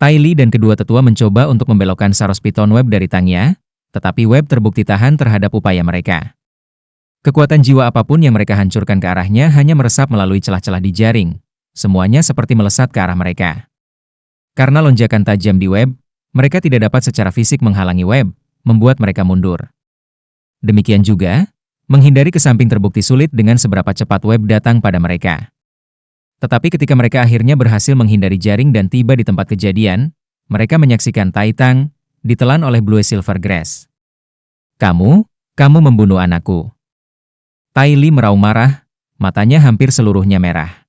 Tai Li dan kedua tetua mencoba untuk membelokkan Saros Python Web dari Tangya, tetapi web terbukti tahan terhadap upaya mereka. Kekuatan jiwa apapun yang mereka hancurkan ke arahnya hanya meresap melalui celah-celah di jaring. Semuanya seperti melesat ke arah mereka. Karena lonjakan tajam di web, mereka tidak dapat secara fisik menghalangi web, membuat mereka mundur. Demikian juga, menghindari ke samping terbukti sulit dengan seberapa cepat web datang pada mereka. Tetapi ketika mereka akhirnya berhasil menghindari jaring dan tiba di tempat kejadian, mereka menyaksikan Tai Tang ditelan oleh Blue Silver Grass. Kamu membunuh anakku. Tai Li meraung marah, matanya hampir seluruhnya merah.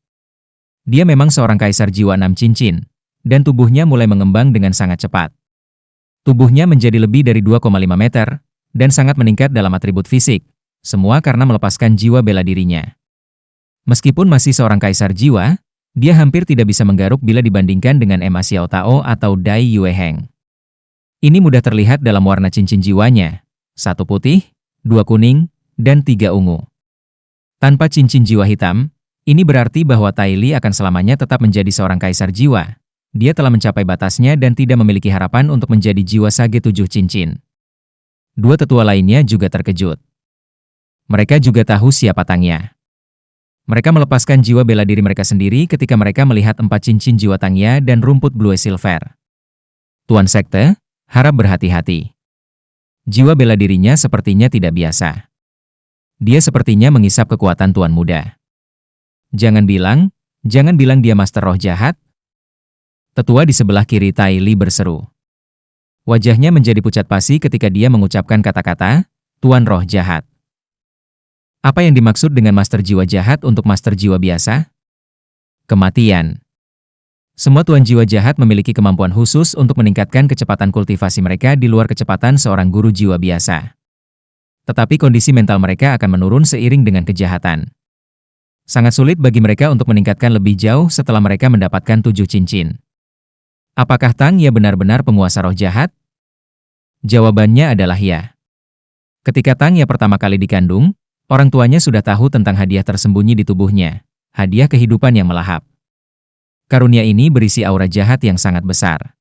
Dia memang seorang kaisar jiwa 6 cincin, dan tubuhnya mulai mengembang dengan sangat cepat. Tubuhnya menjadi lebih dari 2,5 meter, dan sangat meningkat dalam atribut fisik, semua karena melepaskan jiwa bela dirinya. Meskipun masih seorang kaisar jiwa, dia hampir tidak bisa menggaruk bila dibandingkan dengan Ma Xiao Tao atau Dai Yue Heng. Ini mudah terlihat dalam warna cincin jiwanya, 1 putih, 2 kuning, dan 3 ungu. Tanpa cincin jiwa hitam, ini berarti bahwa Tai Li akan selamanya tetap menjadi seorang kaisar jiwa. Dia telah mencapai batasnya dan tidak memiliki harapan untuk menjadi jiwa sage 7 cincin. Dua tetua lainnya juga terkejut. Mereka juga tahu siapa Tangya. Mereka melepaskan jiwa bela diri mereka sendiri ketika mereka melihat 4 cincin jiwa Tangya dan rumput Blue Silver. Tuan Sekte, harap berhati-hati. Jiwa bela dirinya sepertinya tidak biasa. Dia sepertinya mengisap kekuatan Tuan Muda. Jangan bilang dia Master Roh Jahat. Tetua di sebelah kiri Tai Li berseru. Wajahnya menjadi pucat pasi ketika dia mengucapkan kata-kata, Tuan Roh Jahat. Apa yang dimaksud dengan Master Jiwa Jahat untuk Master Jiwa biasa? Kematian. Semua Tuan Jiwa Jahat memiliki kemampuan khusus untuk meningkatkan kecepatan kultivasi mereka di luar kecepatan seorang guru jiwa biasa. Tetapi kondisi mental mereka akan menurun seiring dengan kejahatan. Sangat sulit bagi mereka untuk meningkatkan lebih jauh setelah mereka mendapatkan 7 cincin. Apakah Tangya benar-benar penguasa roh jahat? Jawabannya adalah ya. Ketika Tangya pertama kali dikandung, orang tuanya sudah tahu tentang hadiah tersembunyi di tubuhnya, hadiah kehidupan yang melahap. Karunia ini berisi aura jahat yang sangat besar.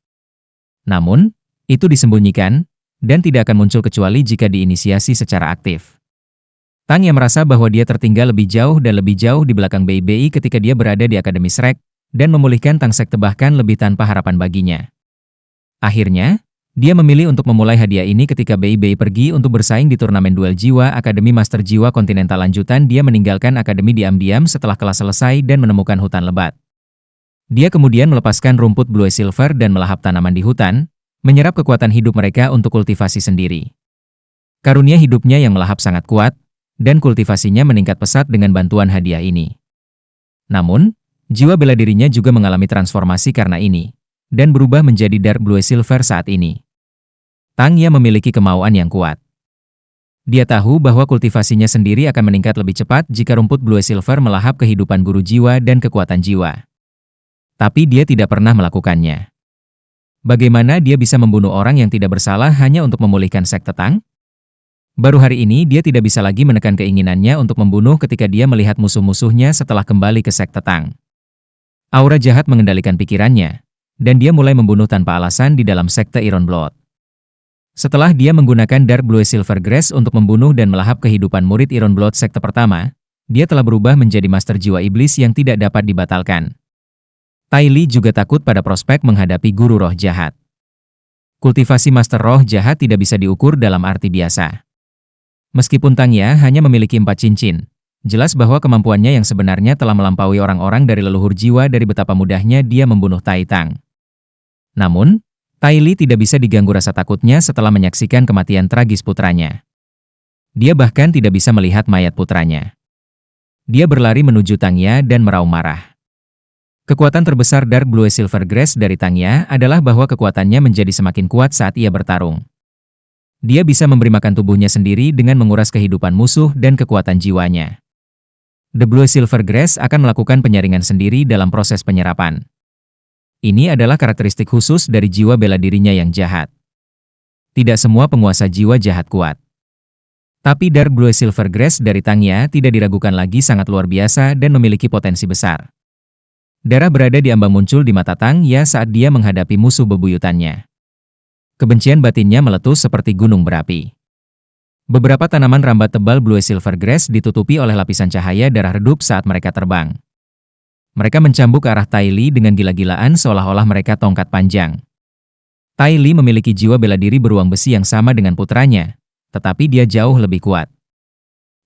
Namun, itu disembunyikan, dan tidak akan muncul kecuali jika diinisiasi secara aktif. Tangya merasa bahwa dia tertinggal lebih jauh dan lebih jauh di belakang BI ketika dia berada di Akademi Shrek, dan memulihkan Tang Sekte bahkan lebih tanpa harapan baginya. Akhirnya, dia memilih untuk memulai hadiah ini ketika BI pergi untuk bersaing di turnamen duel jiwa Akademi Master Jiwa Kontinental lanjutan. Dia meninggalkan Akademi diam-diam setelah kelas selesai dan menemukan hutan lebat. Dia kemudian melepaskan rumput Blue Silver dan melahap tanaman di hutan, menyerap kekuatan hidup mereka untuk kultivasi sendiri. Karunia hidupnya yang melahap sangat kuat, dan kultivasinya meningkat pesat dengan bantuan hadiah ini. Namun, jiwa bela dirinya juga mengalami transformasi karena ini, dan berubah menjadi Dark Blue Silver saat ini. Tangya memiliki kemauan yang kuat. Dia tahu bahwa kultivasinya sendiri akan meningkat lebih cepat jika rumput Blue Silver melahap kehidupan guru jiwa dan kekuatan jiwa. Tapi dia tidak pernah melakukannya. Bagaimana dia bisa membunuh orang yang tidak bersalah hanya untuk memulihkan Sekte Tang? Baru hari ini dia tidak bisa lagi menekan keinginannya untuk membunuh ketika dia melihat musuh-musuhnya setelah kembali ke Sekte Tang. Aura jahat mengendalikan pikirannya, dan dia mulai membunuh tanpa alasan di dalam Sekte Iron Blood. Setelah dia menggunakan Dark Blue Silver Grass untuk membunuh dan melahap kehidupan murid Iron Blood Sekte pertama, dia telah berubah menjadi Master Jiwa Iblis yang tidak dapat dibatalkan. Tai Li juga takut pada prospek menghadapi guru roh jahat. Kultivasi Master Roh Jahat tidak bisa diukur dalam arti biasa. Meskipun Tangya hanya memiliki 4 cincin, jelas bahwa kemampuannya yang sebenarnya telah melampaui orang-orang dari leluhur jiwa dari betapa mudahnya dia membunuh Tai Tang. Namun, Tai Li tidak bisa diganggu rasa takutnya setelah menyaksikan kematian tragis putranya. Dia bahkan tidak bisa melihat mayat putranya. Dia berlari menuju Tangya dan meraung marah. Kekuatan terbesar Dark Blue Silver Grass dari Tangya adalah bahwa kekuatannya menjadi semakin kuat saat ia bertarung. Dia bisa memberi makan tubuhnya sendiri dengan menguras kehidupan musuh dan kekuatan jiwanya. The Blue Silver Grass akan melakukan penyaringan sendiri dalam proses penyerapan. Ini adalah karakteristik khusus dari jiwa bela dirinya yang jahat. Tidak semua penguasa jiwa jahat kuat. Tapi Dark Blue Silver Grass dari Tangya tidak diragukan lagi sangat luar biasa dan memiliki potensi besar. Darah berada di ambang muncul di mata Tang Ya saat dia menghadapi musuh bebuyutannya. Kebencian batinnya meletus seperti gunung berapi. Beberapa tanaman rambat tebal Blue Silver Grass ditutupi oleh lapisan cahaya darah redup saat mereka terbang. Mereka mencambuk ke arah Tai Li dengan gila-gilaan seolah-olah mereka tongkat panjang. Tai Li memiliki jiwa bela diri beruang besi yang sama dengan putranya, tetapi dia jauh lebih kuat.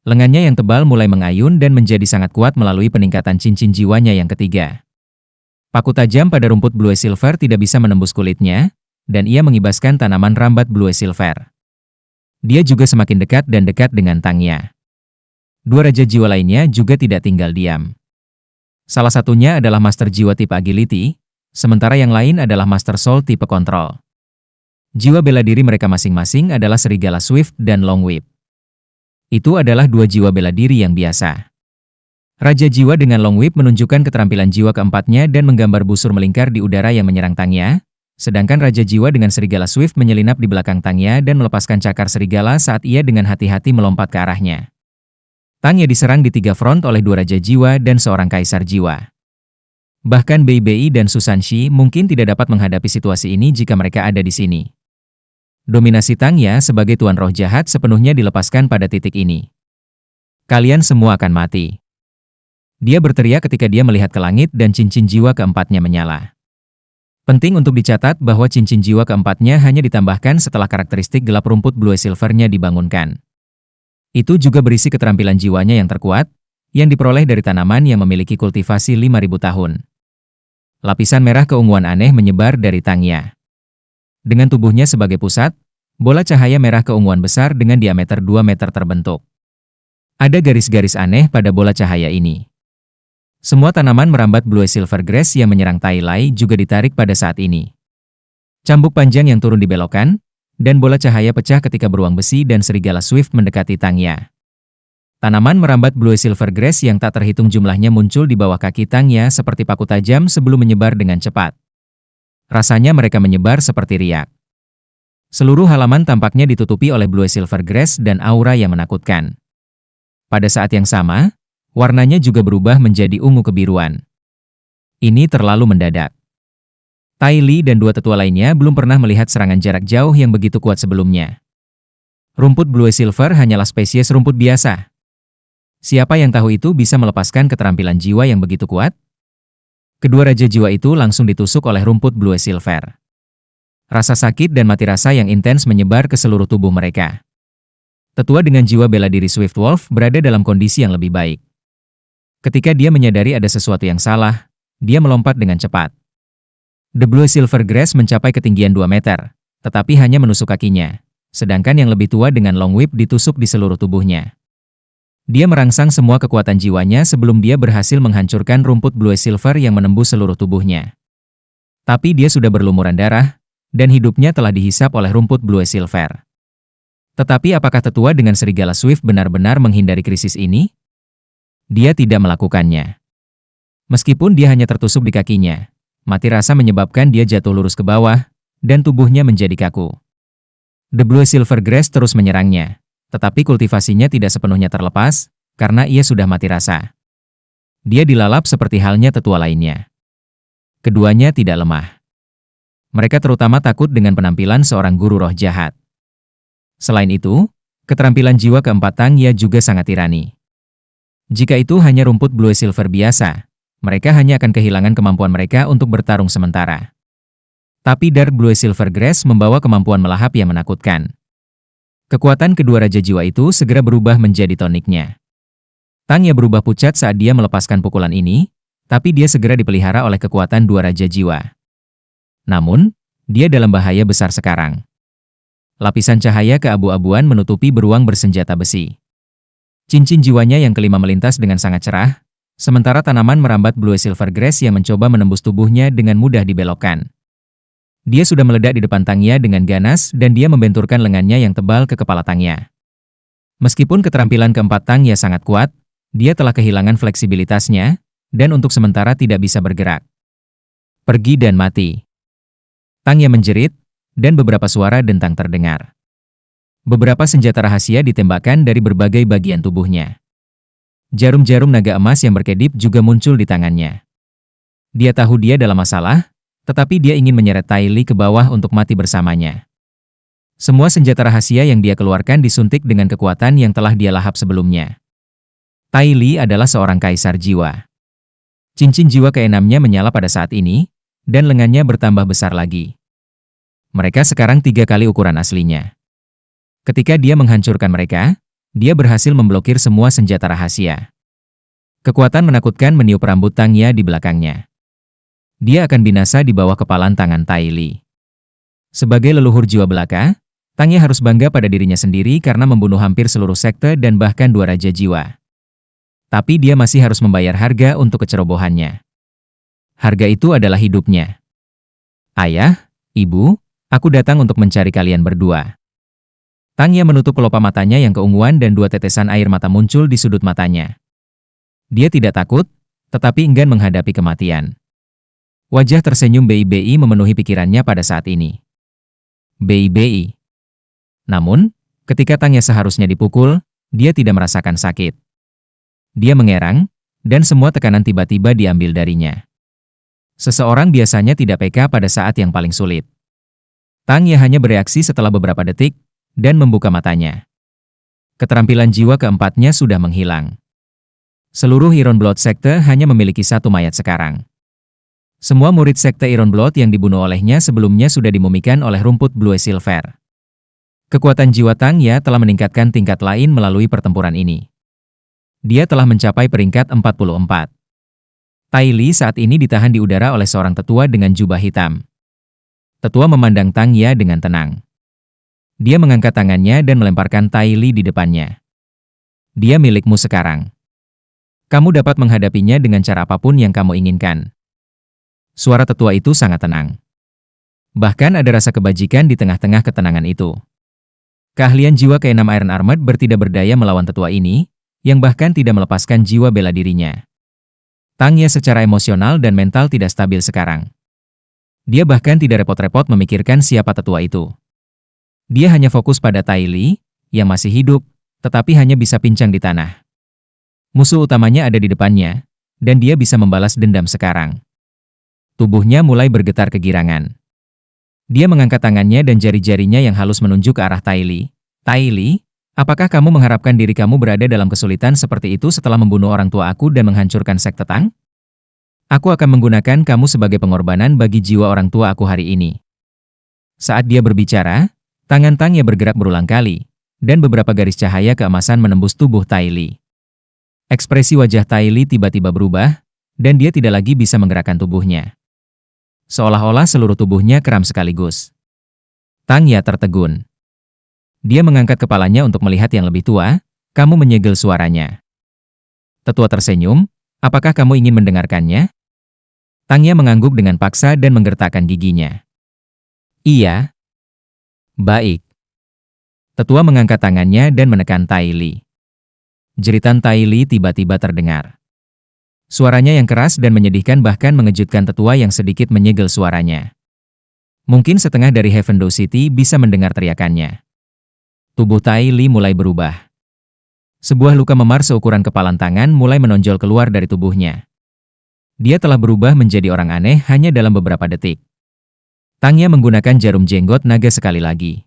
Lengannya yang tebal mulai mengayun dan menjadi sangat kuat melalui peningkatan cincin jiwanya yang ketiga. Paku tajam pada rumput Blue Silver tidak bisa menembus kulitnya, dan ia mengibaskan tanaman rambat Blue Silver. Dia juga semakin dekat dan dekat dengan Tang Ya. Dua raja jiwa lainnya juga tidak tinggal diam. Salah satunya adalah Master Jiwa tipe Agility, sementara yang lain adalah Master Soul tipe Kontrol. Jiwa bela diri mereka masing-masing adalah Serigala Swift dan Long Whip. Itu adalah dua jiwa bela diri yang biasa. Raja Jiwa dengan Long Whip menunjukkan keterampilan jiwa keempatnya dan menggambar busur melingkar di udara yang menyerang Tang Ya, sedangkan Raja Jiwa dengan Serigala Swift menyelinap di belakang Tang Ya dan melepaskan cakar serigala saat ia dengan hati-hati melompat ke arahnya. Tang Ya diserang di 3 front oleh 2 Raja Jiwa dan seorang Kaisar Jiwa. Bahkan Bei Bei dan Susan Shi mungkin tidak dapat menghadapi situasi ini jika mereka ada di sini. Dominasi Tang Ya sebagai tuan roh jahat sepenuhnya dilepaskan pada titik ini. Kalian semua akan mati. Dia berteriak ketika dia melihat ke langit dan cincin jiwa keempatnya menyala. Penting untuk dicatat bahwa cincin jiwa keempatnya hanya ditambahkan setelah karakteristik gelap rumput Blue Silver-nya dibangunkan. Itu juga berisi keterampilan jiwanya yang terkuat, yang diperoleh dari tanaman yang memiliki kultivasi 5.000 tahun. Lapisan merah keunguan aneh menyebar dari Tang Ya. Dengan tubuhnya sebagai pusat, bola cahaya merah keunguan besar dengan diameter 2 meter terbentuk. Ada garis-garis aneh pada bola cahaya ini. Semua tanaman merambat Blue Silver Grass yang menyerang Tai Lai juga ditarik pada saat ini. Cambuk panjang yang turun dibelokkan, dan bola cahaya pecah ketika beruang besi dan Serigala Swift mendekati Tang Ya. Tanaman merambat Blue Silver Grass yang tak terhitung jumlahnya muncul di bawah kaki Tang Ya seperti paku tajam sebelum menyebar dengan cepat. Rasanya mereka menyebar seperti riak. Seluruh halaman tampaknya ditutupi oleh Blue Silver Grass dan aura yang menakutkan. Pada saat yang sama, warnanya juga berubah menjadi ungu kebiruan. Ini terlalu mendadak. Tai Li dan 2 tetua lainnya belum pernah melihat serangan jarak jauh yang begitu kuat sebelumnya. Rumput Blue Silver hanyalah spesies rumput biasa. Siapa yang tahu itu bisa melepaskan keterampilan jiwa yang begitu kuat? Kedua raja jiwa itu langsung ditusuk oleh rumput Blue Silver. Rasa sakit dan mati rasa yang intens menyebar ke seluruh tubuh mereka. Tetua dengan jiwa bela diri Swift Wolf berada dalam kondisi yang lebih baik. Ketika dia menyadari ada sesuatu yang salah, dia melompat dengan cepat. The Blue Silver Grass mencapai ketinggian 2 meter, tetapi hanya menusuk kakinya, sedangkan yang lebih tua dengan Long Whip ditusuk di seluruh tubuhnya. Dia merangsang semua kekuatan jiwanya sebelum dia berhasil menghancurkan rumput Blue Silver yang menembus seluruh tubuhnya. Tapi dia sudah berlumuran darah, dan hidupnya telah dihisap oleh rumput Blue Silver. Tetapi apakah tetua dengan Serigala Swift benar-benar menghindari krisis ini? Dia tidak melakukannya. Meskipun dia hanya tertusuk di kakinya, mati rasa menyebabkan dia jatuh lurus ke bawah, dan tubuhnya menjadi kaku. The Blue Silver Grass terus menyerangnya, tetapi kultivasinya tidak sepenuhnya terlepas, karena ia sudah mati rasa. Dia dilalap seperti halnya tetua lainnya. Keduanya tidak lemah. Mereka terutama takut dengan penampilan seorang guru roh jahat. Selain itu, keterampilan jiwa keempat Tang Ya juga sangat tirani. Jika itu hanya rumput Blue Silver biasa, mereka hanya akan kehilangan kemampuan mereka untuk bertarung sementara. Tapi Dark Blue Silver Grass membawa kemampuan melahap yang menakutkan. Kekuatan kedua raja jiwa itu segera berubah menjadi toniknya. Tang Ya berubah pucat saat dia melepaskan pukulan ini, tapi dia segera dipelihara oleh kekuatan 2 raja jiwa. Namun, dia dalam bahaya besar sekarang. Lapisan cahaya keabu-abuan menutupi beruang bersenjata besi. Cincin jiwanya yang kelima melintas dengan sangat cerah, sementara tanaman merambat Blue Silver Grass yang mencoba menembus tubuhnya dengan mudah dibelokkan. Dia sudah meledak di depan Tang Ya dengan ganas dan dia membenturkan lengannya yang tebal ke kepala Tang Ya. Meskipun keterampilan keempat Tang Ya sangat kuat, dia telah kehilangan fleksibilitasnya, dan untuk sementara tidak bisa bergerak. Pergi dan mati. Tang Ya menjerit, dan beberapa suara dentang terdengar. Beberapa senjata rahasia ditembakkan dari berbagai bagian tubuhnya. Jarum-jarum naga emas yang berkedip juga muncul di tangannya. Dia tahu dia dalam masalah, tetapi dia ingin menyeret Tai Li ke bawah untuk mati bersamanya. Semua senjata rahasia yang dia keluarkan disuntik dengan kekuatan yang telah dia lahap sebelumnya. Tai Li adalah seorang kaisar jiwa. Cincin jiwa keenamnya menyala pada saat ini, dan lengannya bertambah besar lagi. Mereka sekarang 3 kali ukuran aslinya. Ketika dia menghancurkan mereka, dia berhasil memblokir semua senjata rahasia. Kekuatan menakutkan meniup rambut Tangya di belakangnya. Dia akan binasa di bawah kepalan tangan Tai Li. Sebagai leluhur jiwa belaka, Tangya harus bangga pada dirinya sendiri karena membunuh hampir seluruh sekte dan bahkan 2 raja jiwa. Tapi dia masih harus membayar harga untuk kecerobohannya. Harga itu adalah hidupnya. Ayah, Ibu, aku datang untuk mencari kalian berdua. Tangya menutup kelopak matanya yang keunguan dan 2 tetesan air mata muncul di sudut matanya. Dia tidak takut, tetapi enggan menghadapi kematian. Wajah tersenyum Bei memenuhi pikirannya pada saat ini. Bei. Namun, ketika Tangya seharusnya dipukul, dia tidak merasakan sakit. Dia mengerang, dan semua tekanan tiba-tiba diambil darinya. Seseorang biasanya tidak peka pada saat yang paling sulit. Tangya hanya bereaksi setelah beberapa detik, dan membuka matanya. Keterampilan jiwa keempatnya sudah menghilang. Seluruh Iron Blood sekte hanya memiliki 1 mayat sekarang. Semua murid sekte Iron Blood yang dibunuh olehnya sebelumnya sudah dimumikan oleh rumput Blue Silver. Kekuatan jiwa Tangya telah meningkatkan tingkat lain melalui pertempuran ini. Dia telah mencapai peringkat 44. Tai Li saat ini ditahan di udara oleh seorang tetua dengan jubah hitam. Tetua memandang Tangya dengan tenang. Dia mengangkat tangannya dan melemparkan Tai Li di depannya. Dia milikmu sekarang. Kamu dapat menghadapinya dengan cara apapun yang kamu inginkan. Suara tetua itu sangat tenang. Bahkan ada rasa kebajikan di tengah-tengah ketenangan itu. Keahlian jiwa keenam Iron Armored tidak berdaya melawan tetua ini, yang bahkan tidak melepaskan jiwa bela dirinya. Tangya secara emosional dan mental tidak stabil sekarang. Dia bahkan tidak repot-repot memikirkan siapa tetua itu. Dia hanya fokus pada Tai Li, yang masih hidup, tetapi hanya bisa pincang di tanah. Musuh utamanya ada di depannya, dan dia bisa membalas dendam sekarang. Tubuhnya mulai bergetar kegirangan. Dia mengangkat tangannya dan jari-jarinya yang halus menunjuk ke arah Tai Li. Tai Li, apakah kamu mengharapkan diri kamu berada dalam kesulitan seperti itu setelah membunuh orang tua aku dan menghancurkan sekte Tang? Aku akan menggunakan kamu sebagai pengorbanan bagi jiwa orang tua aku hari ini. Saat dia berbicara, tangan Tangya bergerak berulang kali, dan beberapa garis cahaya keemasan menembus tubuh Tai Li. Ekspresi wajah Tai Li tiba-tiba berubah, dan dia tidak lagi bisa menggerakkan tubuhnya. Seolah-olah seluruh tubuhnya kram sekaligus. Tangya tertegun. Dia mengangkat kepalanya untuk melihat yang lebih tua, kamu menyegel suaranya. Tetua tersenyum, apakah kamu ingin mendengarkannya? Tangya mengangguk dengan paksa dan menggertakkan giginya. Iya. Baik. Tetua mengangkat tangannya dan menekan Tai Li. Jeritan Tai Li tiba-tiba terdengar. Suaranya yang keras dan menyedihkan bahkan mengejutkan tetua yang sedikit menyegel suaranya. Mungkin setengah dari Heaven Door City bisa mendengar teriakannya. Tubuh Tai Li mulai berubah. Sebuah luka memar seukuran kepalan tangan mulai menonjol keluar dari tubuhnya. Dia telah berubah menjadi orang aneh hanya dalam beberapa detik. Tangya menggunakan jarum jenggot naga sekali lagi.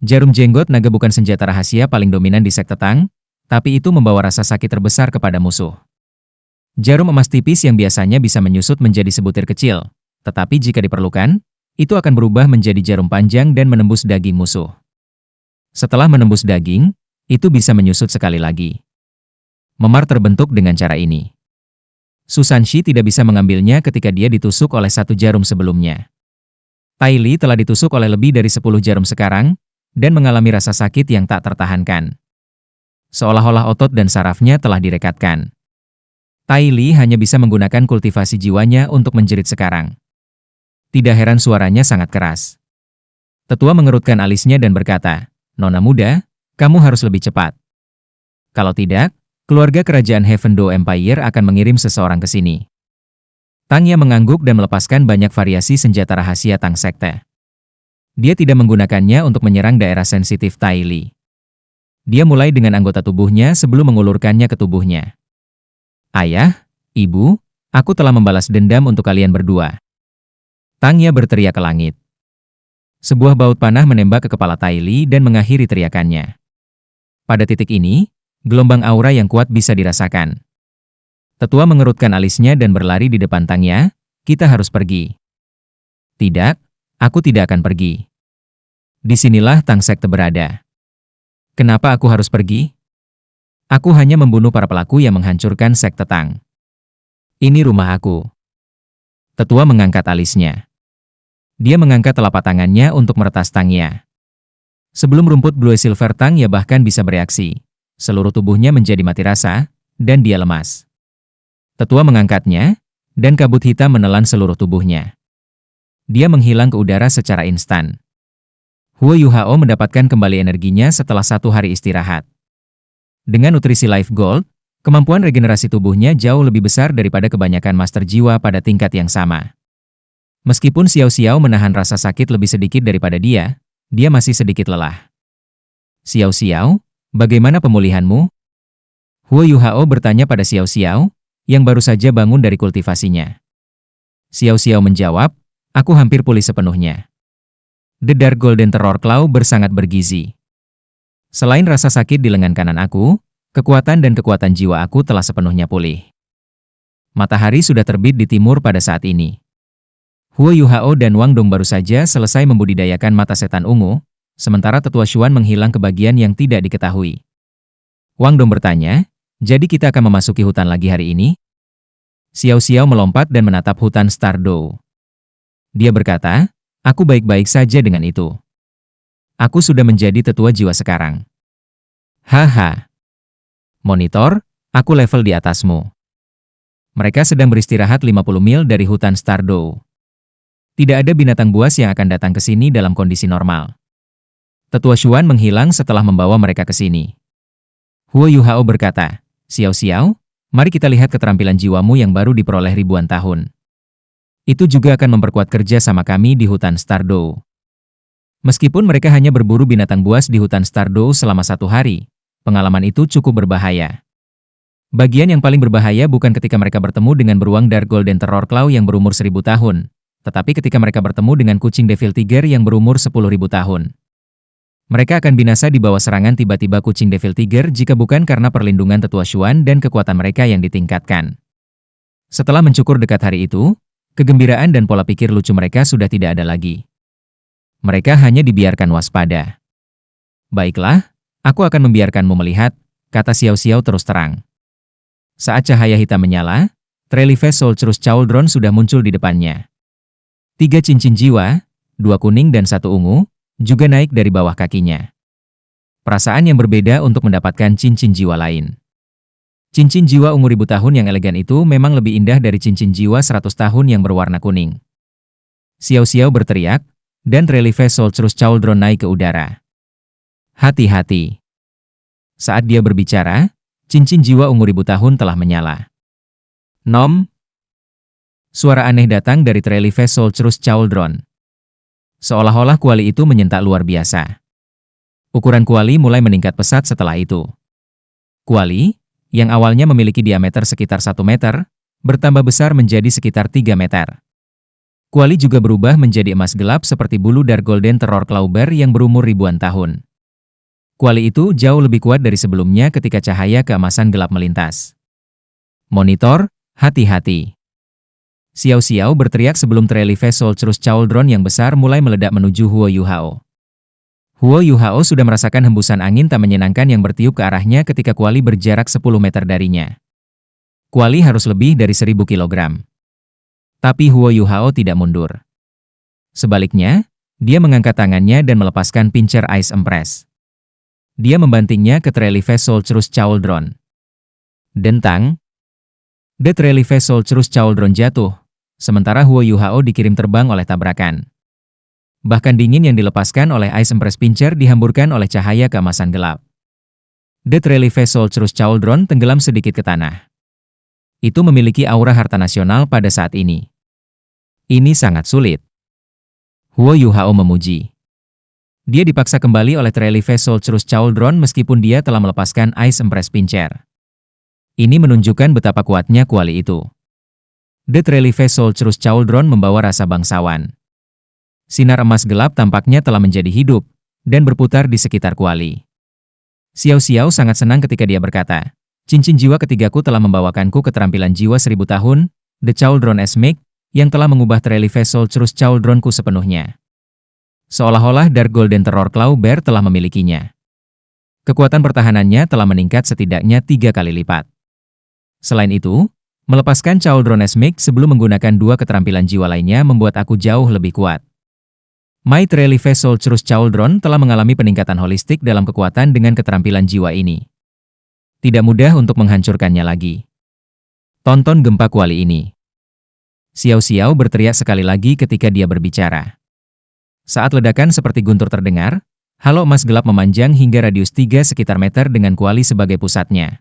Jarum jenggot naga bukan senjata rahasia paling dominan di sekte Tang, tapi itu membawa rasa sakit terbesar kepada musuh. Jarum emas tipis yang biasanya bisa menyusut menjadi sebutir kecil, tetapi jika diperlukan, itu akan berubah menjadi jarum panjang dan menembus daging musuh. Setelah menembus daging, itu bisa menyusut sekali lagi. Memar terbentuk dengan cara ini. Susanshi tidak bisa mengambilnya ketika dia ditusuk oleh 1 jarum sebelumnya. Tai Li telah ditusuk oleh lebih dari 10 jarum sekarang, dan mengalami rasa sakit yang tak tertahankan. Seolah-olah otot dan sarafnya telah direkatkan. Tai Li hanya bisa menggunakan kultivasi jiwanya untuk menjerit sekarang. Tidak heran suaranya sangat keras. Tetua mengerutkan alisnya dan berkata, "Nona muda, kamu harus lebih cepat. Kalau tidak, keluarga kerajaan Heaven Door Empire akan mengirim seseorang ke sini." Tangya mengangguk dan melepaskan banyak variasi senjata rahasia Tang Sekte. Dia tidak menggunakannya untuk menyerang daerah sensitif Tai Li. Dia mulai dengan anggota tubuhnya sebelum mengulurkannya ke tubuhnya. Ayah, Ibu, Aku telah membalas dendam untuk kalian berdua. Tangya berteriak ke langit. Sebuah baut panah menembak ke kepala Tai Li dan mengakhiri teriakannya. Pada titik ini, gelombang aura yang kuat bisa dirasakan. Tetua mengerutkan alisnya dan berlari di depan Tangya. Kita harus pergi. Tidak, aku tidak akan pergi. Disinilah Tang Sekte berada. Kenapa aku harus pergi? Aku hanya membunuh para pelaku yang menghancurkan Sekte Tang. Ini rumah aku. Tetua mengangkat alisnya. Dia mengangkat telapak tangannya untuk meretas Tangya. Sebelum rumput Blue Silver Tangya bahkan bisa bereaksi, seluruh tubuhnya menjadi mati rasa, dan dia lemas. Tetua mengangkatnya, dan kabut hitam menelan seluruh tubuhnya. Dia menghilang ke udara secara instan. Huo Yuhao mendapatkan kembali energinya setelah 1 hari istirahat. Dengan nutrisi Life Gold, kemampuan regenerasi tubuhnya jauh lebih besar daripada kebanyakan master jiwa pada tingkat yang sama. Meskipun Xiao Xiao menahan rasa sakit lebih sedikit daripada dia masih sedikit lelah. Xiao Xiao, bagaimana pemulihanmu? Huo Yuhao bertanya pada Xiao Xiao, yang baru saja bangun dari kultivasinya. Xiao Xiao menjawab, aku hampir pulih sepenuhnya. The Dark Golden Terror Claw bersangat bergizi. Selain rasa sakit di lengan kanan aku, kekuatan dan kekuatan jiwa aku telah sepenuhnya pulih. Matahari sudah terbit di timur pada saat ini. Huo Yuhao dan Wang Dong baru saja selesai membudidayakan mata setan ungu, sementara Tetua Xuan menghilang ke bagian yang tidak diketahui. Wang Dong bertanya, jadi kita akan memasuki hutan lagi hari ini? Xiao Xiao melompat dan menatap hutan Stardow. Dia berkata, aku baik-baik saja dengan itu. Aku sudah menjadi tetua jiwa sekarang. Haha. Monitor, aku level di atasmu. Mereka sedang beristirahat 50 mil dari hutan Stardow. Tidak ada binatang buas yang akan datang ke sini dalam kondisi normal. Tetua Xuan menghilang setelah membawa mereka ke sini. Huo Yuhao berkata, Xiao Xiao, mari kita lihat keterampilan jiwamu yang baru diperoleh ribuan tahun. Itu juga akan memperkuat kerja sama kami di hutan Stardow. Meskipun mereka hanya berburu binatang buas di hutan Stardow selama 1 hari, pengalaman itu cukup berbahaya. Bagian yang paling berbahaya bukan ketika mereka bertemu dengan beruang Dark Golden Terror Claw yang berumur 1000 tahun, tetapi ketika mereka bertemu dengan kucing Devil Tiger yang berumur 10.000 tahun. Mereka akan binasa di bawah serangan tiba-tiba kucing Devil Tiger jika bukan karena perlindungan Tetua Xuan dan kekuatan mereka yang ditingkatkan. Setelah mencukur dekat hari itu, kegembiraan dan pola pikir lucu mereka sudah tidak ada lagi. Mereka hanya dibiarkan waspada. Baiklah, aku akan membiarkanmu melihat, kata Xiao Xiao terus terang. Saat cahaya hitam menyala, Trelife Solcerus Chauldron sudah muncul di depannya. 3 cincin jiwa, 2 kuning dan 1 ungu, juga naik dari bawah kakinya. Perasaan yang berbeda untuk mendapatkan cincin jiwa lain. Cincin jiwa ungu 1000 tahun yang elegan itu memang lebih indah dari cincin jiwa 100 tahun yang berwarna kuning. Xiao Xiao berteriak, dan Trelife Solcerus Chauldron naik ke udara. Hati-hati. Saat dia berbicara, cincin jiwa ungu 1000 tahun telah menyala. Nom. Suara aneh datang dari Trelife Solcerus Chauldron. Seolah-olah kuali itu menyentak luar biasa. Ukuran kuali mulai meningkat pesat setelah itu. Kuali, yang awalnya memiliki diameter sekitar 1 meter, bertambah besar menjadi sekitar 3 meter. Kuali juga berubah menjadi emas gelap seperti bulu Dark Golden Terror Claw Bear yang berumur ribuan tahun. Kuali itu jauh lebih kuat dari sebelumnya ketika cahaya keemasan gelap melintas. Monitor, hati-hati. Xiao Xiao berteriak sebelum Trelife Solcerus Chauldron yang besar mulai meledak menuju Huo Yuhao. Huo Yuhao sudah merasakan hembusan angin tak menyenangkan yang bertiup ke arahnya ketika kuali berjarak 10 meter darinya. Kuali harus lebih dari 1000 kilogram. Tapi Huo Yuhao tidak mundur. Sebaliknya, dia mengangkat tangannya dan melepaskan pincer Ice Empress. Dia membantingnya ke Trelife Solcerus Chauldron. Dentang. The Trelife Solcerus Chauldron jatuh, sementara Huo Yuhao dikirim terbang oleh tabrakan. Bahkan dingin yang dilepaskan oleh Ice Empress Pincer dihamburkan oleh cahaya keemasan gelap. The Trelife Solcerus Chauldron tenggelam sedikit ke tanah. Itu memiliki aura harta nasional pada saat ini. Ini sangat sulit. Huo Yuhao memuji. Dia dipaksa kembali oleh Trelife Solcerus Chauldron meskipun dia telah melepaskan Ice Empress Pincer. Ini menunjukkan betapa kuatnya kuali itu. The Trelife Soulcrus Cauldron membawa rasa bangsawan. Sinar emas gelap tampaknya telah menjadi hidup dan berputar di sekitar kuali. Xiao Xiao sangat senang ketika dia berkata, cincin jiwa ketigaku telah membawakanku keterampilan jiwa 1000 tahun, The Cauldron Esmig, yang telah mengubah Trelife Soulcrus Cauldronku sepenuhnya. Seolah-olah Dark Golden Terror Claw Bear telah memilikinya. Kekuatan pertahanannya telah meningkat setidaknya 3 kali lipat. Selain itu, melepaskan Cauldron Esmig sebelum menggunakan 2 keterampilan jiwa lainnya membuat aku jauh lebih kuat. My Trelife Soulcrus Cauldron telah mengalami peningkatan holistik dalam kekuatan dengan keterampilan jiwa ini. Tidak mudah untuk menghancurkannya lagi. Tonton gempa kuali ini. Xiao Xiao berteriak sekali lagi ketika dia berbicara. Saat ledakan seperti guntur terdengar, halo emas gelap memanjang hingga radius 3 sekitar meter dengan kuali sebagai pusatnya.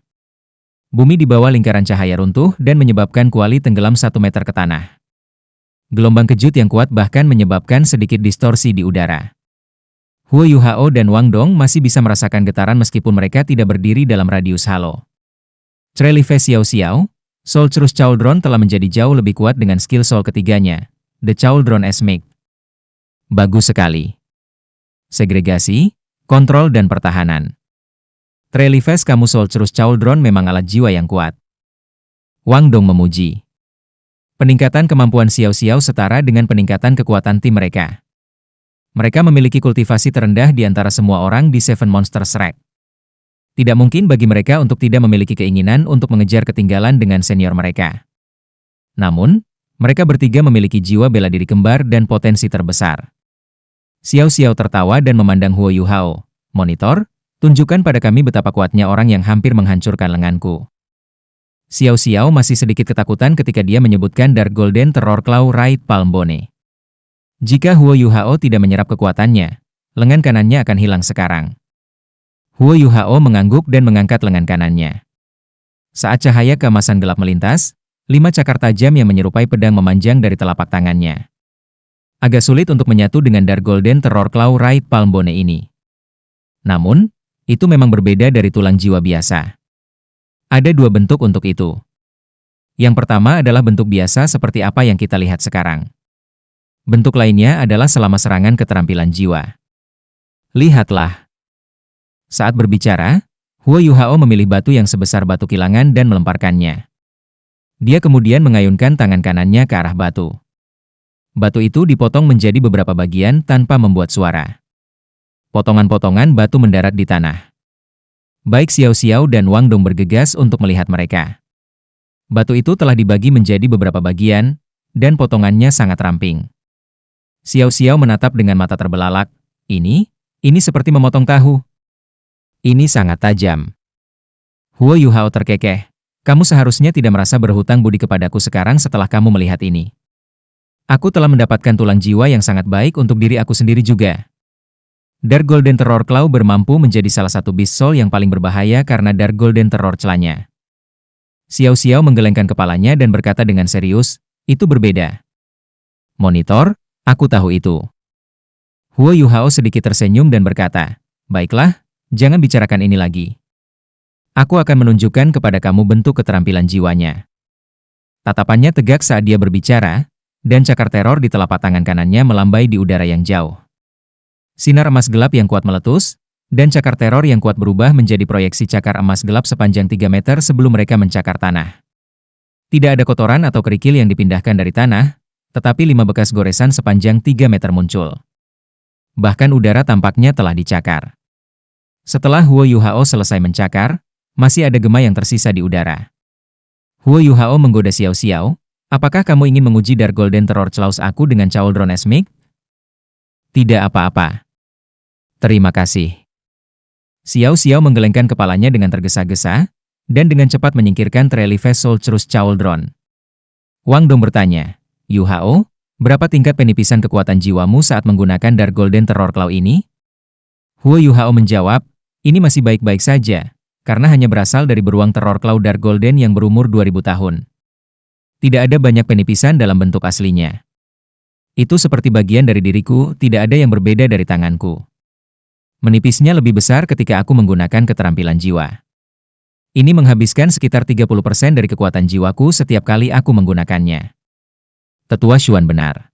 Bumi di bawah lingkaran cahaya runtuh dan menyebabkan kuali tenggelam 1 meter ke tanah. Gelombang kejut yang kuat bahkan menyebabkan sedikit distorsi di udara. Huo Yuhao dan Wang Dong masih bisa merasakan getaran meskipun mereka tidak berdiri dalam radius halo. Trelife Xiao Xiao, Soulcrus Cauldron telah menjadi jauh lebih kuat dengan skill soul ketiganya, The Cauldron Esmig. Bagus sekali. Segregasi, kontrol dan pertahanan. Trelife kamu Soulcrus Cauldron memang alat jiwa yang kuat. Wang Dong memuji. Peningkatan kemampuan Xiao Xiao setara dengan peningkatan kekuatan tim mereka. Mereka memiliki kultivasi terendah di antara semua orang di Seven Monsters Rank. Tidak mungkin bagi mereka untuk tidak memiliki keinginan untuk mengejar ketinggalan dengan senior mereka. Namun, mereka bertiga memiliki jiwa bela diri kembar dan potensi terbesar. Xiao Xiao tertawa dan memandang Huo Yuhao. Monitor, tunjukkan pada kami betapa kuatnya orang yang hampir menghancurkan lenganku. Xiao Xiao masih sedikit ketakutan ketika dia menyebutkan Dark Golden Terror Claw Right Palm Bone. Jika Huo Yuhao tidak menyerap kekuatannya, lengan kanannya akan hilang sekarang. Huo Yuhao mengangguk dan mengangkat lengan kanannya. Saat cahaya keemasan gelap melintas, 5 cakar tajam yang menyerupai pedang memanjang dari telapak tangannya. Agak sulit untuk menyatu dengan Dark Golden Terror Claw Right Palm Bone ini. Namun, itu memang berbeda dari tulang jiwa biasa. Ada 2 bentuk untuk itu. Yang pertama adalah bentuk biasa seperti apa yang kita lihat sekarang. Bentuk lainnya adalah selama serangan keterampilan jiwa. Lihatlah. Saat berbicara, Huo Yuhao memilih batu yang sebesar batu kilangan dan melemparkannya. Dia kemudian mengayunkan tangan kanannya ke arah batu. Batu itu dipotong menjadi beberapa bagian tanpa membuat suara. Potongan-potongan batu mendarat di tanah. Baik Xiao Xiao dan Wang Dong bergegas untuk melihat mereka. Batu itu telah dibagi menjadi beberapa bagian, dan potongannya sangat ramping. Xiao Xiao menatap dengan mata terbelalak. Ini seperti memotong tahu. Ini sangat tajam. Huo Yuhao terkekeh. Kamu seharusnya tidak merasa berhutang budi kepadaku sekarang setelah kamu melihat ini. Aku telah mendapatkan tulang jiwa yang sangat baik untuk diri aku sendiri juga. Dark Golden Terror Claw bermampu menjadi salah satu Beast Soul yang paling berbahaya karena Dark Golden Terror celanya. Xiao Xiao menggelengkan kepalanya dan berkata dengan serius, itu berbeda. Monitor, aku tahu itu. Huo Yuhao sedikit tersenyum dan berkata, baiklah, jangan bicarakan ini lagi. Aku akan menunjukkan kepada kamu bentuk keterampilan jiwanya. Tatapannya tegak saat dia berbicara, dan cakar teror di telapak tangan kanannya melambai di udara yang jauh. Sinar emas gelap yang kuat meletus, dan cakar teror yang kuat berubah menjadi proyeksi cakar emas gelap sepanjang 3 meter sebelum mereka mencakar tanah. Tidak ada kotoran atau kerikil yang dipindahkan dari tanah, tetapi 5 bekas goresan sepanjang 3 meter muncul. Bahkan udara tampaknya telah dicakar. Setelah Huo Yuhao selesai mencakar, masih ada gema yang tersisa di udara. Huo Yuhao menggoda Xiao Xiao, apakah kamu ingin menguji Dark Golden Terror Claws aku dengan Cauldron Esmig? Tidak apa-apa. Terima kasih. Xiao Xiao menggelengkan kepalanya dengan tergesa-gesa, dan dengan cepat menyingkirkan Trelife Soulcrus Cauldron. Wang Dong bertanya, Yuhao, berapa tingkat penipisan kekuatan jiwamu saat menggunakan Dark Golden Terror Claw ini? Huo Yuhao menjawab, ini masih baik-baik saja, karena hanya berasal dari beruang Terror Claw Dark Golden yang berumur 2000 tahun. Tidak ada banyak penipisan dalam bentuk aslinya. Itu seperti bagian dari diriku, tidak ada yang berbeda dari tanganku. Menipisnya lebih besar ketika aku menggunakan keterampilan jiwa. Ini menghabiskan sekitar 30% dari kekuatan jiwaku setiap kali aku menggunakannya. Tetua Xuan benar.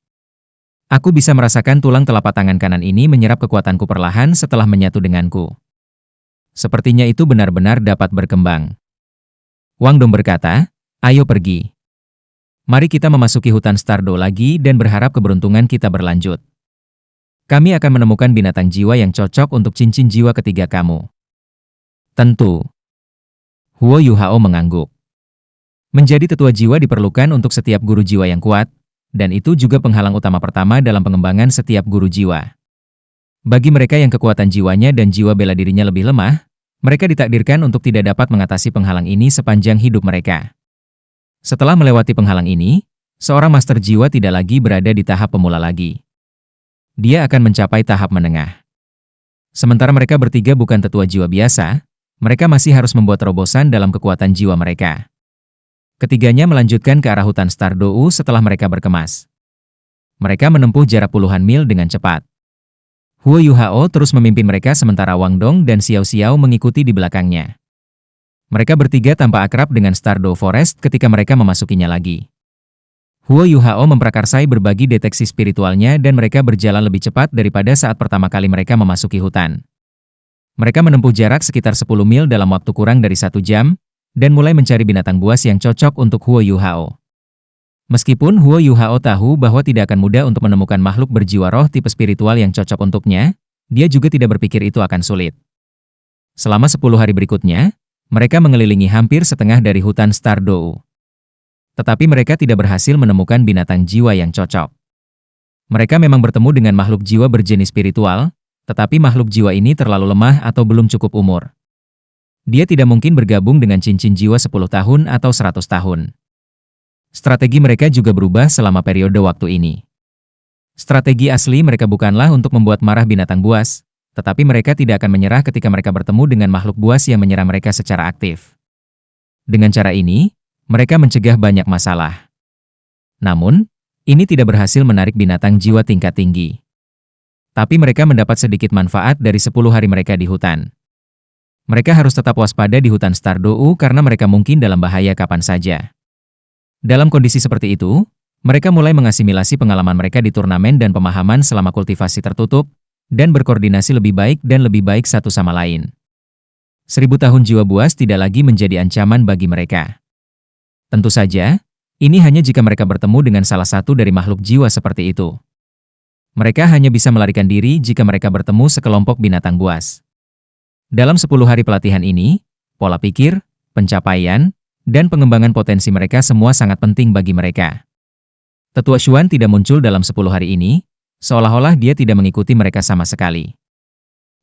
Aku bisa merasakan tulang telapak tangan kanan ini menyerap kekuatanku perlahan setelah menyatu denganku. Sepertinya itu benar-benar dapat berkembang. Wang Dong berkata, ayo pergi. Mari kita memasuki hutan Stardo lagi dan berharap keberuntungan kita berlanjut. Kami akan menemukan binatang jiwa yang cocok untuk cincin jiwa ketiga kamu. Tentu. Huo Yuhao mengangguk. Menjadi tetua jiwa diperlukan untuk setiap guru jiwa yang kuat, dan itu juga penghalang utama pertama dalam pengembangan setiap guru jiwa. Bagi mereka yang kekuatan jiwanya dan jiwa bela dirinya lebih lemah, mereka ditakdirkan untuk tidak dapat mengatasi penghalang ini sepanjang hidup mereka. Setelah melewati penghalang ini, seorang master jiwa tidak lagi berada di tahap pemula lagi. Dia akan mencapai tahap menengah. Sementara mereka bertiga bukan tetua jiwa biasa, mereka masih harus membuat terobosan dalam kekuatan jiwa mereka. Ketiganya melanjutkan ke arah hutan Stardou setelah mereka berkemas. Mereka menempuh jarak puluhan mil dengan cepat. Huo Yuhao terus memimpin mereka sementara Wang Dong dan Xiao Xiao mengikuti di belakangnya. Mereka bertiga tampak akrab dengan Stardou Forest ketika mereka memasukinya lagi. Huo Yuhao memprakarsai berbagi deteksi spiritualnya dan mereka berjalan lebih cepat daripada saat pertama kali mereka memasuki hutan. Mereka menempuh jarak sekitar 10 mil dalam waktu kurang dari 1 jam, dan mulai mencari binatang buas yang cocok untuk Huo Yuhao. Meskipun Huo Yuhao tahu bahwa tidak akan mudah untuk menemukan makhluk berjiwa roh tipe spiritual yang cocok untuknya, dia juga tidak berpikir itu akan sulit. Selama 10 hari berikutnya, mereka mengelilingi hampir setengah dari hutan Stardou. Tetapi mereka tidak berhasil menemukan binatang jiwa yang cocok. Mereka memang bertemu dengan makhluk jiwa berjenis spiritual, tetapi makhluk jiwa ini terlalu lemah atau belum cukup umur. Dia tidak mungkin bergabung dengan cincin jiwa 10 tahun atau 100 tahun. Strategi mereka juga berubah selama periode waktu ini. Strategi asli mereka bukanlah untuk membuat marah binatang buas, tetapi mereka tidak akan menyerah ketika mereka bertemu dengan makhluk buas yang menyerang mereka secara aktif. Dengan cara ini, mereka mencegah banyak masalah. Namun, ini tidak berhasil menarik binatang jiwa tingkat tinggi. Tapi mereka mendapat sedikit manfaat dari 10 hari mereka di hutan. Mereka harus tetap waspada di hutan Stardou karena mereka mungkin dalam bahaya kapan saja. Dalam kondisi seperti itu, mereka mulai mengasimilasi pengalaman mereka di turnamen dan pemahaman selama kultivasi tertutup, dan berkoordinasi lebih baik dan lebih baik satu sama lain. 1000 tahun jiwa buas tidak lagi menjadi ancaman bagi mereka. Tentu saja, ini hanya jika mereka bertemu dengan salah satu dari makhluk jiwa seperti itu. Mereka hanya bisa melarikan diri jika mereka bertemu sekelompok binatang buas. Dalam 10 hari pelatihan ini, pola pikir, pencapaian, dan pengembangan potensi mereka semua sangat penting bagi mereka. Tetua Xuan tidak muncul dalam 10 hari ini, seolah-olah dia tidak mengikuti mereka sama sekali.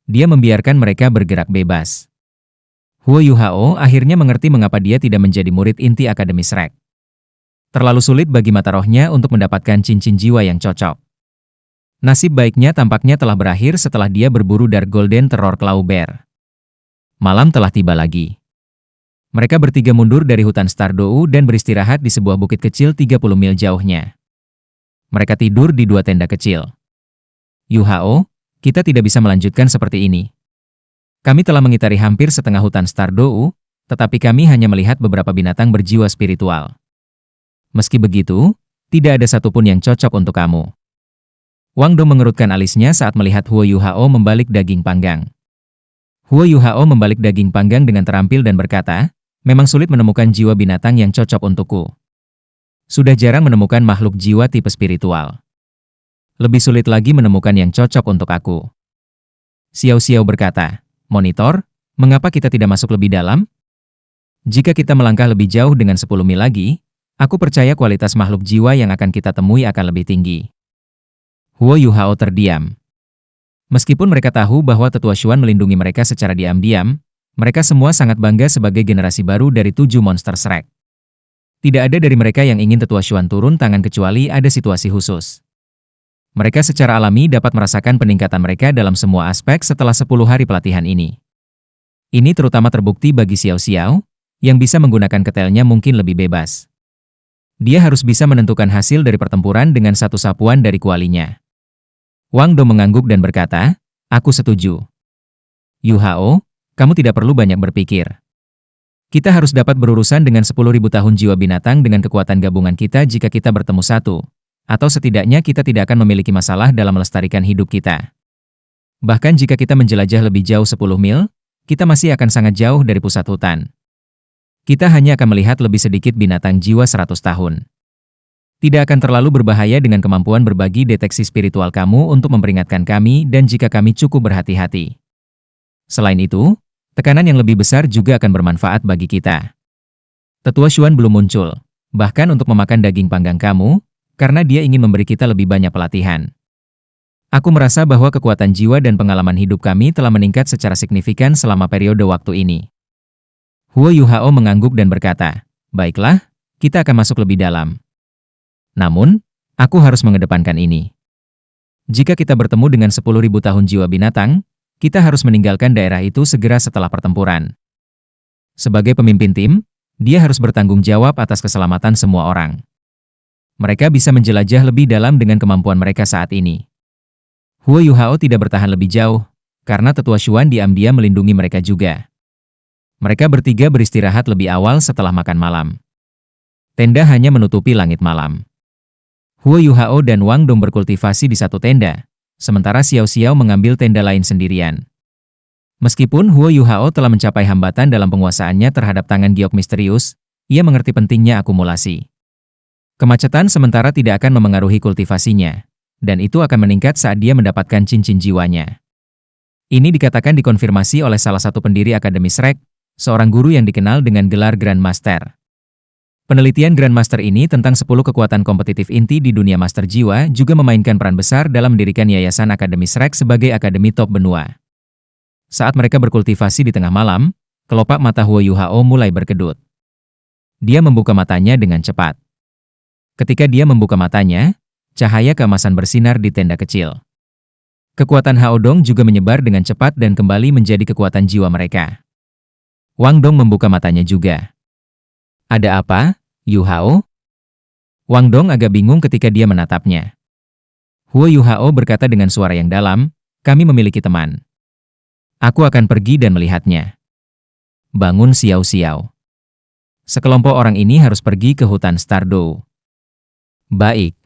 Dia membiarkan mereka bergerak bebas. Huo Yuhao akhirnya mengerti mengapa dia tidak menjadi murid inti Akademi Shrek. Terlalu sulit bagi mata rohnya untuk mendapatkan cincin jiwa yang cocok. Nasib baiknya tampaknya telah berakhir setelah dia berburu Dark Golden Terror Claw Bear. Malam telah tiba lagi. Mereka bertiga mundur dari hutan Stardou dan beristirahat di sebuah bukit kecil 30 mil jauhnya. Mereka tidur di 2 tenda kecil. Yuhao, kita tidak bisa melanjutkan seperti ini. Kami telah mengitari hampir setengah hutan Stardou, tetapi kami hanya melihat beberapa binatang berjiwa spiritual. Meski begitu, tidak ada satupun yang cocok untuk kamu. Wang Dong mengerutkan alisnya saat melihat Huo Yuhao membalik daging panggang. Huo Yuhao membalik daging panggang dengan terampil dan berkata, memang sulit menemukan jiwa binatang yang cocok untukku. Sudah jarang menemukan makhluk jiwa tipe spiritual. Lebih sulit lagi menemukan yang cocok untuk aku. Xiao Xiao berkata, Monitor, mengapa kita tidak masuk lebih dalam? Jika kita melangkah lebih jauh dengan 10 mil lagi, aku percaya kualitas makhluk jiwa yang akan kita temui akan lebih tinggi. Huo Yuhao terdiam. Meskipun mereka tahu bahwa Tetua Xuan melindungi mereka secara diam-diam, mereka semua sangat bangga sebagai generasi baru dari 7 monster Shrek. Tidak ada dari mereka yang ingin Tetua Xuan turun tangan kecuali ada situasi khusus. Mereka secara alami dapat merasakan peningkatan mereka dalam semua aspek setelah 10 hari pelatihan ini. Ini terutama terbukti bagi Xiao Xiao, yang bisa menggunakan ketelnya mungkin lebih bebas. Dia harus bisa menentukan hasil dari pertempuran dengan satu sapuan dari kualinya. Wang Dong mengangguk dan berkata, aku setuju. Yuhao, kamu tidak perlu banyak berpikir. Kita harus dapat berurusan dengan 10.000 tahun jiwa binatang dengan kekuatan gabungan kita jika kita bertemu satu, Atau setidaknya kita tidak akan memiliki masalah dalam melestarikan hidup kita. Bahkan jika kita menjelajah lebih jauh 10 mil, kita masih akan sangat jauh dari pusat hutan. Kita hanya akan melihat lebih sedikit binatang jiwa 100 tahun. Tidak akan terlalu berbahaya dengan kemampuan berbagi deteksi spiritual kamu untuk memperingatkan kami dan jika kami cukup berhati-hati. Selain itu, tekanan yang lebih besar juga akan bermanfaat bagi kita. Tetua Xuan belum muncul, bahkan untuk memakan daging panggang kamu, karena dia ingin memberi kita lebih banyak pelatihan. Aku merasa bahwa kekuatan jiwa dan pengalaman hidup kami telah meningkat secara signifikan selama periode waktu ini. Huo Yuhao mengangguk dan berkata, baiklah, kita akan masuk lebih dalam. Namun, aku harus mengedepankan ini. Jika kita bertemu dengan 10.000 tahun jiwa binatang, kita harus meninggalkan daerah itu segera setelah pertempuran. Sebagai pemimpin tim, dia harus bertanggung jawab atas keselamatan semua orang. Mereka bisa menjelajah lebih dalam dengan kemampuan mereka saat ini. Huo Yuhao tidak bertahan lebih jauh, karena Tetua Xuan diam-diam melindungi mereka juga. Mereka bertiga beristirahat lebih awal setelah makan malam. Tenda hanya menutupi langit malam. Huo Yuhao dan Wang Dong berkultivasi di satu tenda, sementara Xiao Xiao mengambil tenda lain sendirian. Meskipun Huo Yuhao telah mencapai hambatan dalam penguasaannya terhadap tangan giok misterius, ia mengerti pentingnya akumulasi. Kemacetan sementara tidak akan memengaruhi kultivasinya, dan itu akan meningkat saat dia mendapatkan cincin jiwanya. Ini dikatakan dikonfirmasi oleh salah satu pendiri Akademi Shrek, seorang guru yang dikenal dengan gelar Grand Master. Penelitian Grandmaster ini tentang 10 kekuatan kompetitif inti di dunia Master Jiwa juga memainkan peran besar dalam mendirikan Yayasan Akademi Shrek sebagai akademi top benua. Saat mereka berkultivasi di tengah malam, kelopak mata Huo Yuhao mulai berkedut. Dia membuka matanya dengan cepat. Ketika dia membuka matanya, cahaya keemasan bersinar di tenda kecil. Kekuatan Hao Dong juga menyebar dengan cepat dan kembali menjadi kekuatan jiwa mereka. Wang Dong membuka matanya juga. Ada apa, Yuhao? Wang Dong agak bingung ketika dia menatapnya. Huo Yuhao berkata dengan suara yang dalam, kami memiliki teman. Aku akan pergi dan melihatnya. Bangun Xiao Xiao. Sekelompok orang ini harus pergi ke hutan Stardew. Baik.